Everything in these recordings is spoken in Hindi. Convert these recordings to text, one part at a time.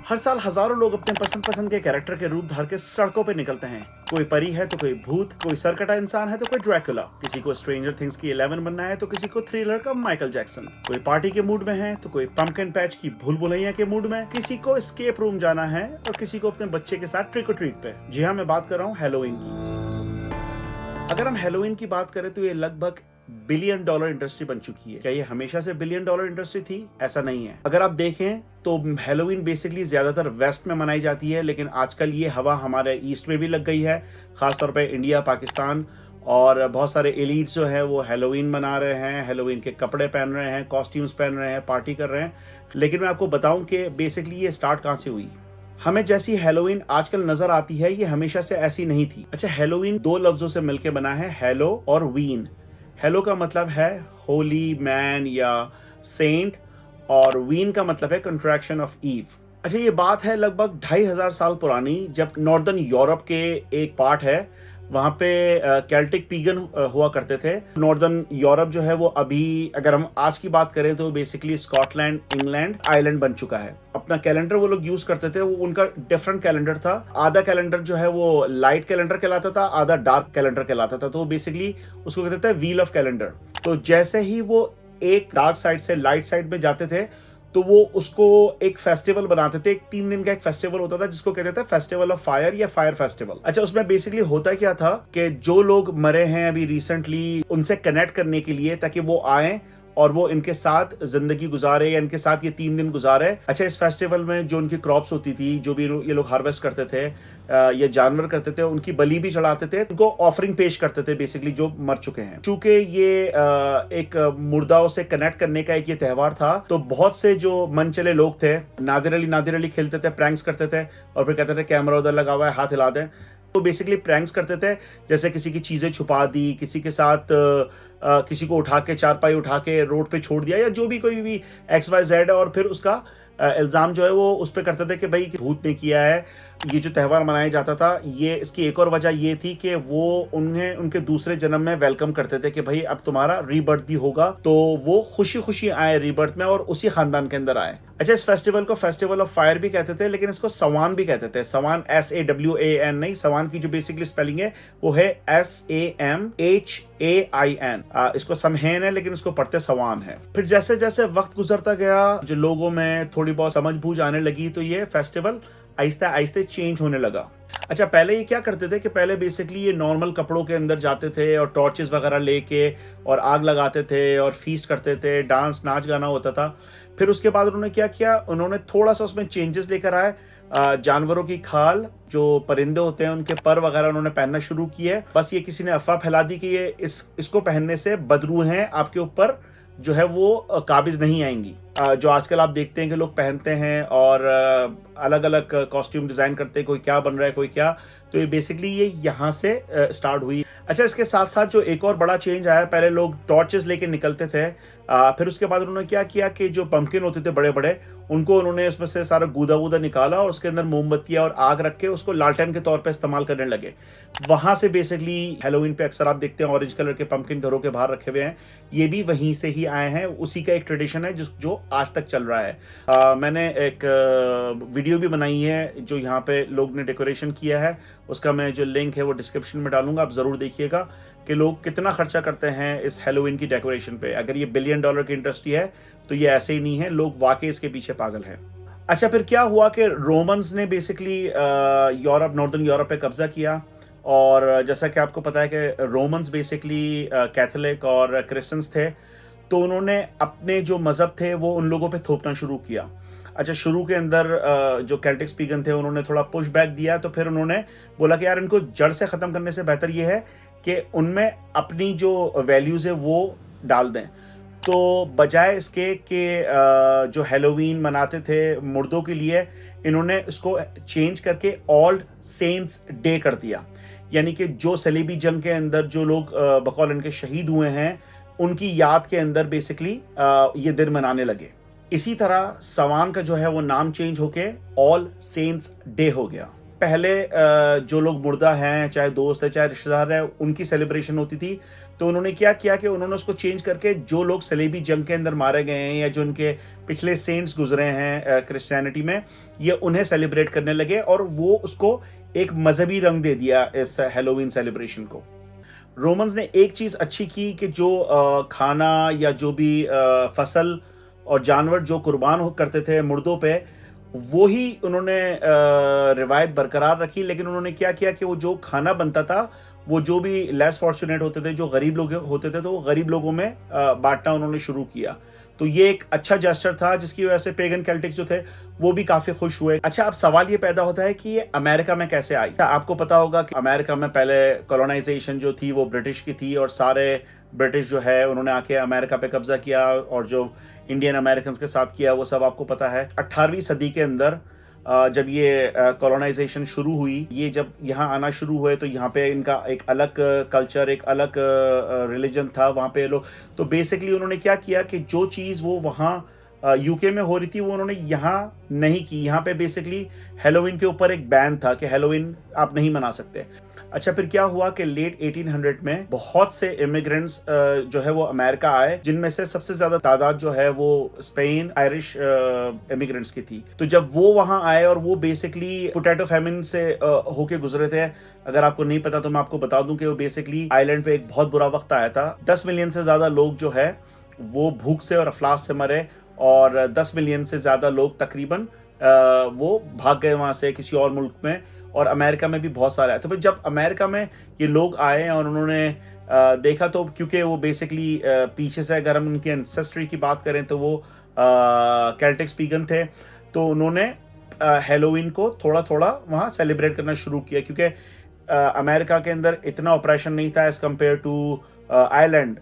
हर साल हजारों लोग अपने पसंद पसंद के कैरेक्टर के रूप धार के सड़कों पे निकलते हैं। कोई परी है तो कोई भूत, कोई सरकटा इंसान है तो कोई ड्रैकुला, किसी को स्ट्रेंजर थिंग्स की 11 बनना है तो किसी को थ्रिलर का माइकल जैक्सन, कोई पार्टी के मूड में है तो कोई पंपकिन पैच की भूल भुलैया के मूड में, किसी को एस्केप रूम जाना है और किसी को अपने बच्चे के साथ ट्रिक और ट्रीट पे। जी हाँ, मैं बात कर रहा हूँ हैलोवीन की। अगर हम हैलोवीन की बात करें तो ये लगभग बिलियन डॉलर इंडस्ट्री बन चुकी है। क्या ये हमेशा से बिलियन डॉलर इंडस्ट्री थी? ऐसा नहीं है। अगर आप देखें तो हैलोवीन बेसिकली ज्यादातर वेस्ट में मनाई जाती है, लेकिन आजकल ये हवा हमारे ईस्ट में भी लग गई है, खासतौर पे इंडिया, पाकिस्तान, और बहुत सारे एलिट्स जो है वो हैलोवीन मना रहे हैं, हैलोवीन के कपड़े पहन रहे हैं, कॉस्ट्यूम्स पहन रहे हैं, पार्टी कर रहे हैं। लेकिन मैं आपको बताऊं कि बेसिकली ये स्टार्ट कहाँ से हुई। हमें जैसी हैलोवीन आजकल नजर आती है ये हमेशा से ऐसी नहीं थी। अच्छा, हैलोवीन दो लफ्जों से मिलकर बना है, हेलो और वीन। हेलो का मतलब है होली मैन या सेंट, और वीन का मतलब है कंट्रैक्शन ऑफ ईव। अच्छा, ये बात है लगभग 2500 साल पुरानी, जब नॉर्दर्न यूरोप के एक पार्ट है वहां पे केल्टिक पीगन हुआ करते थे। नॉर्दर्न यूरोप जो है वो अभी, अगर हम आज की बात करें तो बेसिकली स्कॉटलैंड, इंग्लैंड, आयरलैंड बन चुका है। अपना कैलेंडर वो लोग यूज करते थे, वो उनका डिफरेंट कैलेंडर था। आधा कैलेंडर जो है वो लाइट कैलेंडर कहलाता था, आधा डार्क कैलेंडर कहलाता था। तो बेसिकली उसको कहते थे व्हील ऑफ कैलेंडर। तो जैसे ही वो एक डार्क साइड से लाइट साइड में जाते थे तो वो उसको एक फेस्टिवल बनाते थे। एक 3 दिन का एक फेस्टिवल होता था जिसको कहते थे फेस्टिवल ऑफ फायर या फायर फेस्टिवल। अच्छा, उसमें बेसिकली होता क्या था कि जो लोग मरे हैं अभी रिसेंटली, उनसे कनेक्ट करने के लिए, ताकि वो आए और वो इनके साथ जिंदगी गुजारे या इनके साथ ये 3 दिन गुजारे। अच्छा, इस फेस्टिवल में जो उनकी क्रॉप्स होती थी, जो भी ये लोग हार्वेस्ट करते थे, ये जानवर करते थे, उनकी बलि भी चढ़ाते थे, उनको ऑफरिंग पेश करते थे बेसिकली जो मर चुके हैं। चूंकि ये एक मुर्दाओं से कनेक्ट करने का एक ये त्यौहार था, तो बहुत से जो मन चले लोग थे, नादिर अली खेलते थे, प्रैंक्स करते थे और फिर कहते थे कैमरा उधर लगा हुआ है, हाथ हिला दें। तो बेसिकली प्रैंक्स करते थे, जैसे किसी की चीजें छुपा दी, किसी के साथ किसी को उठा के, चारपाई उठा के रोड पे छोड़ दिया, या जो भी कोई भी XYZ, और फिर उसका इल्जाम जो है वो उस पर करते थे कि भाई भूत ने किया है। ये जो त्यौहार मनाया जाता था, ये इसकी एक और वजह ये थी कि वो उन्हें उनके दूसरे जन्म में वेलकम करते थे कि भाई अब तुम्हारा रीबर्थ भी होगा, तो वो खुशी खुशी आए रीबर्थ में और उसी खानदान के अंदर आए। अच्छा, इस फेस्टिवल को फेस्टिवल ऑफ फायर भी कहते थे, लेकिन इसको सवान भी कहते थे। सवान SAWAN नहीं, सवान की जो बेसिकली स्पेलिंग है वो है SAMHAIN। इसको समहैन है लेकिन इसको पढ़ते सवान है। फिर जैसे जैसे वक्त गुजरता गया, जो लोगों में थोड़ी बहुत समझ बूझ आने लगी, तो ये फेस्टिवल आहिस्ते आहिस्ते चेंज होने लगा। अच्छा, पहले ये क्या करते थे कि पहले बेसिकली ये नॉर्मल कपड़ों के अंदर जाते थे और टॉर्चेस वगैरह लेके और आग लगाते थे और फीस्ट करते थे, डांस नाच गाना होता था। फिर उसके बाद उन्होंने क्या किया, उन्होंने थोड़ा सा उसमें चेंजेस लेकर आए। जानवरों की खाल, जो परिंदे होते हैं उनके पर वगैरह उन्होंने पहनना शुरू किए। बस ये किसी ने अफवाह फैला दी कि ये इसको पहनने से बदरूहें आपके ऊपर जो है वो काबिज नहीं आएंगी। जो आजकल आप देखते हैं कि लोग पहनते हैं और अलग अलग कॉस्ट्यूम डिजाइन करते हैं, कोई क्या बन रहा है कोई क्या, तो ये बेसिकली ये यहाँ से स्टार्ट हुई। अच्छा, इसके साथ साथ जो एक और बड़ा चेंज आया, पहले लोग टॉर्चेस लेके निकलते थे, फिर उसके बाद उन्होंने क्या किया कि जो पंपकिन होते थे बड़े बड़े, उनको उन्होंने उसमें से सारा गूदा वूदा निकाला और उसके अंदर मोमबत्तियां और आग रख के उसको लालटेन के तौर पे इस्तेमाल करने लगे। वहां से बेसिकली हैलोवीन पे अक्सर आप देखते हैं ऑरेंज कलर के पंपकिन घरों के बाहर रखे हुए हैं, ये भी वहीं से ही आए हैं। उसी का एक ट्रेडिशन है जो आज तक चल रहा है। मैंने एक वीडियो भी बनाई है जो यहाँ पे लोग ने डेकोरेशन किया है, उसका मैं जो लिंक है वो डिस्क्रिप्शन में डालूंगा, आप जरूर देखिएगा कि लोग कितना खर्चा करते हैं इस हैलोवीन की डेकोरेशन पे। अगर ये बिलियन डॉलर की इंडस्ट्री है तो ये ऐसे ही नहीं है, लोग वाकई इसके पीछे पागल हैं। अच्छा, फिर क्या हुआ कि रोमन्स ने बेसिकली यूरोप, नॉर्दर्न यूरोप पे कब्जा किया, और जैसा कि आपको पता है कि रोमन्स बेसिकली कैथोलिक और क्रिश्चियंस थे, तो उन्होंने अपने जो मजहब थे वो उन लोगों पे थोपना शुरू किया। अच्छा, शुरू के अंदर जो केल्टिक पीगन थे उन्होंने थोड़ा पुश बैक दिया, तो फिर उन्होंने बोला कि यार इनको जड़ से ख़त्म करने से बेहतर ये है कि उनमें अपनी जो वैल्यूज़ है वो डाल दें। तो बजाय इसके कि जो हैलोवीन मनाते थे मुर्दों के लिए, इन्होंने इसको चेंज करके ऑल सेंट्स डे कर दिया। यानी कि जो सलीबी जंग के अंदर जो लोग बकौल इनके शहीद हुए हैं, उनकी याद के अंदर बेसिकली ये दिन मनाने लगे। इसी तरह सवान का जो है वो नाम चेंज होके ऑल सेंट्स डे हो गया। पहले जो लोग मुर्दा हैं, चाहे दोस्त है, चाहे रिश्तेदार है, उनकी सेलिब्रेशन होती थी। तो उन्होंने क्या किया कि उन्होंने उसको चेंज करके जो लोग सलीबी जंग के अंदर मारे गए हैं या जो उनके पिछले सेंट्स गुजरे हैं क्रिश्चियनिटी में, ये उन्हें सेलिब्रेट करने लगे और वो उसको एक मजहबी रंग दे दिया इस हैलोवीन सेलिब्रेशन को। रोमन्स ने एक चीज अच्छी की कि जो खाना या जो भी फसल और जानवर जो कुर्बान करते थे मुर्दों पे, वो ही उन्होंने रिवायत बरकरार रखी। लेकिन उन्होंने क्या किया कि वो जो खाना बनता था, वो जो भी लेस फॉर्चुनेट होते थे, जो गरीब लोग होते थे, तो वो गरीब लोगों में बांटना उन्होंने शुरू किया। तो ये एक अच्छा जेस्चर था जिसकी वजह से पेगन केल्टिक्स जो थे वो भी काफी खुश हुए। अच्छा, अब सवाल ये पैदा होता है कि ये अमेरिका में कैसे आई। आपको पता होगा कि अमेरिका में पहले कॉलोनाइजेशन जो थी वो ब्रिटिश की थी और सारे ब्रिटिश जो है उन्होंने आके अमेरिका पे कब्जा किया और जो इंडियन अमेरिकन के साथ किया वो सब आपको पता है। 18वीं सदी के अंदर जब ये कॉलोनाइजेशन शुरू हुई, ये जब यहाँ आना शुरू हुए तो यहाँ पे इनका एक अलग कल्चर, एक अलग रिलीजन था वहाँ पे लोग। तो बेसिकली उन्होंने क्या किया कि जो चीज़ वो वहाँ यूके में हो रही थी वो उन्होंने यहाँ नहीं की। यहाँ पे बेसिकली हैलोवीन के ऊपर एक बैन था कि हैलोवीन आप नहीं मना सकते। अच्छा, फिर क्या हुआ कि लेट 1800 में बहुत से इमिग्रेंट्स जो है वो अमेरिका आए, जिनमें से सबसे ज्यादा तादाद जो है वो स्पेन आयरिश इमिग्रेंट्स की थी। तो जब वो वहां आए और वो बेसिकली पोटैटो फैमिन से होके गुजरे थे। अगर आपको नहीं पता तो मैं आपको बता दूं कि वो बेसिकली आइलैंड पे एक बहुत बुरा वक्त आया था। 10 मिलियन से ज्यादा लोग जो है वो भूख से और अफलास से मरे और 10 मिलियन से ज्यादा लोग तकरीबन वो भाग गए वहां से किसी और मुल्क में। और अमेरिका में भी बहुत सारे आए। तो फिर जब अमेरिका में ये लोग आए और उन्होंने देखा, तो क्योंकि वो बेसिकली पीछे से अगर हम उनके एंसेस्ट्री की बात करें तो वो केल्टिक्स पीगन थे, तो उन्होंने हैलोवीन को थोड़ा थोड़ा वहाँ सेलिब्रेट करना शुरू किया क्योंकि अमेरिका के अंदर इतना ऑपरेशन नहीं था एज कम्पेयर टू आयरलैंड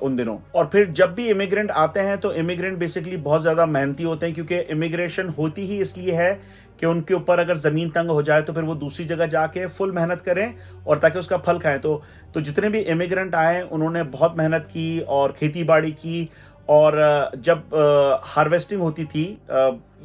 उन दिनों। और फिर जब भी इमिग्रेंट आते हैं तो इमिग्रेंट बेसिकली बहुत ज़्यादा मेहनती होते हैं क्योंकि इमिग्रेशन होती ही इसलिए है कि उनके ऊपर अगर ज़मीन तंग हो जाए तो फिर वो दूसरी जगह जाके फुल मेहनत करें और ताकि उसका फल खाएं। तो जितने भी इमिग्रेंट आए उन्होंने बहुत मेहनत की और खेती बाड़ी की। और जब हार्वेस्टिंग होती थी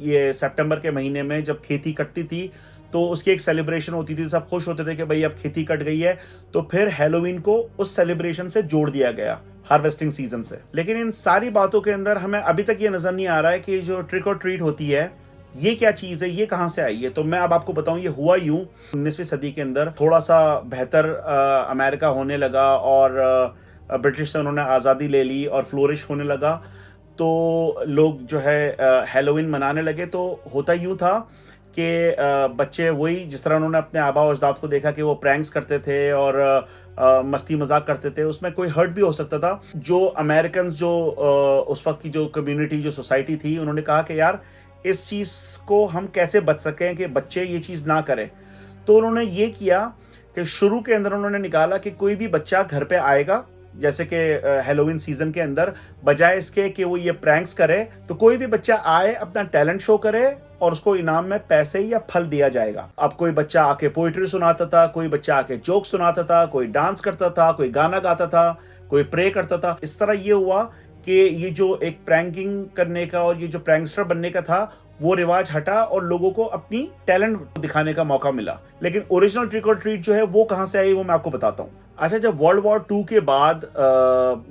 ये सितंबर के महीने में, जब खेती कटती थी तो उसकी एक सेलिब्रेशन होती थी। सब खुश होते थे कि भाई अब खेती कट गई है। तो फिर हैलोवीन को उस सेलिब्रेशन से जोड़ दिया गया हार्वेस्टिंग सीजन से। लेकिन इन सारी बातों के अंदर हमें अभी तक ये नजर नहीं आ रहा है कि जो ट्रिक और ट्रीट होती है ये क्या चीज है, ये कहां से आई है। तो मैं अब आपको बताऊं, ये हुआ यूं 19वीं सदी के अंदर थोड़ा सा बेहतर अमेरिका होने लगा और ब्रिटिश से उन्होंने आज़ादी ले ली और फ्लोरिश होने लगा। तो लोग जो है हैलोवीन मनाने लगे। तो होता यूं था कि बच्चे वही जिस तरह उन्होंने अपने आबा और अजदाद को देखा कि वो प्रैंक्स करते थे और मस्ती मजाक करते थे, उसमें कोई हर्ट भी हो सकता था। जो अमेरिकन जो उस वक्त की जो कम्युनिटी जो सोसाइटी थी, उन्होंने कहा कि यार इस चीज़ को हम कैसे बच सकें कि बच्चे ये चीज़ ना करें। तो उन्होंने ये किया कि शुरू के अंदर उन्होंने निकाला कि कोई भी बच्चा घर पे आएगा, जैसे कि हैलोवीन सीजन के अंदर, बजाय इसके कि वो ये प्रैंक्स करे, तो कोई भी बच्चा आए अपना टैलेंट शो करे और उसको इनाम में पैसे या फल दिया जाएगा। अब कोई बच्चा आके पोइट्री सुनाता था, कोई बच्चा आके जोक सुनाता था, कोई डांस करता था, कोई गाना गाता था, कोई प्रे करता था। इस तरह ये हुआ कि ये जो एक प्रैंकिंग करने का और ये जो प्रैंकस्टर बनने का था वो रिवाज हटा और लोगों को अपनी टैलेंट दिखाने का मौका मिला। लेकिन ओरिजिनल ट्रिक और ट्रीट जो है वो कहां से आई वो मैं आपको बताता हूँ। अच्छा, जब वर्ल्ड वॉर 2 के बाद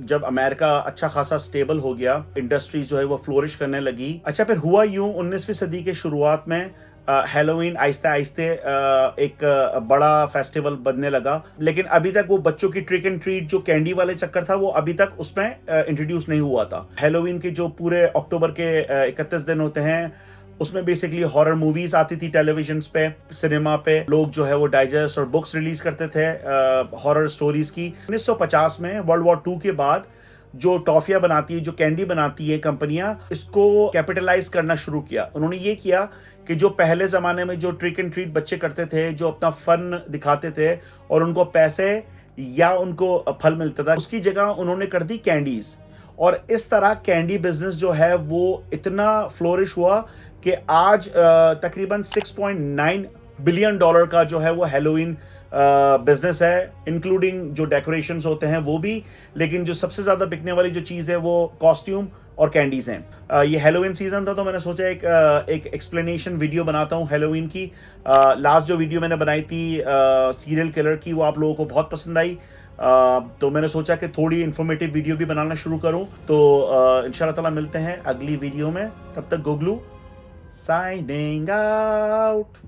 जब अमेरिका अच्छा खासा स्टेबल हो गया, इंडस्ट्री जो है वो फ्लोरिश करने लगी। अच्छा, फिर हुआ यूं 19वीं सदी के शुरुआत में हैलोवीन आहिस्ते आहिस्ते एक बड़ा फेस्टिवल बनने लगा। लेकिन अभी तक वो बच्चों की ट्रिक एंड ट्रीट जो कैंडी वाले चक्कर था वो अभी तक उसमें इंट्रोड्यूस नहीं हुआ था। हैलोवीन के जो पूरे अक्टूबर के 31 दिन होते हैं उसमें बेसिकली हॉरर मूवीज आती थी टेलीविजन पे, सिनेमा पे। लोग जो है वो डाइजेस्ट और बुक्स रिलीज करते थे हॉरर स्टोरीज की। 1950 में वर्ल्ड वॉर 2 के बाद जो टॉफियां बनाती है, जो कैंडी बनाती है कंपनियां, इसको कैपिटलाइज करना शुरू किया। उन्होंने ये किया कि जो पहले जमाने में जो ट्रिक एंड ट्रीट बच्चे करते थे, जो अपना फन दिखाते थे और उनको पैसे या उनको फल मिलता था, उसकी जगह उन्होंने कर दी कैंडीज। और इस तरह कैंडी बिजनेस जो है वो इतना फ्लोरिश हुआ कि आज तकरीबन $6.9 बिलियन का जो है वो हैलोवीन बिजनेस है, इंक्लूडिंग जो डेकोरेशंस होते हैं वो भी। लेकिन जो सबसे ज्यादा बिकने वाली जो चीज है वो कॉस्ट्यूम और कैंडीज हैं। ये हैलोवीन सीजन था तो मैंने सोचा एक एक्सप्लेनेशन वीडियो बनाता हूँ हैलोवीन की। लास्ट जो वीडियो मैंने बनाई थी सीरियल किलर की, वो आप लोगों को बहुत पसंद आई। तो मैंने सोचा कि थोड़ी इन्फॉर्मेटिव वीडियो भी बनाना शुरू करूं। तो इंशाल्लाह ताला मिलते हैं अगली वीडियो में। तब तक गुगलू साइनिंग आउट।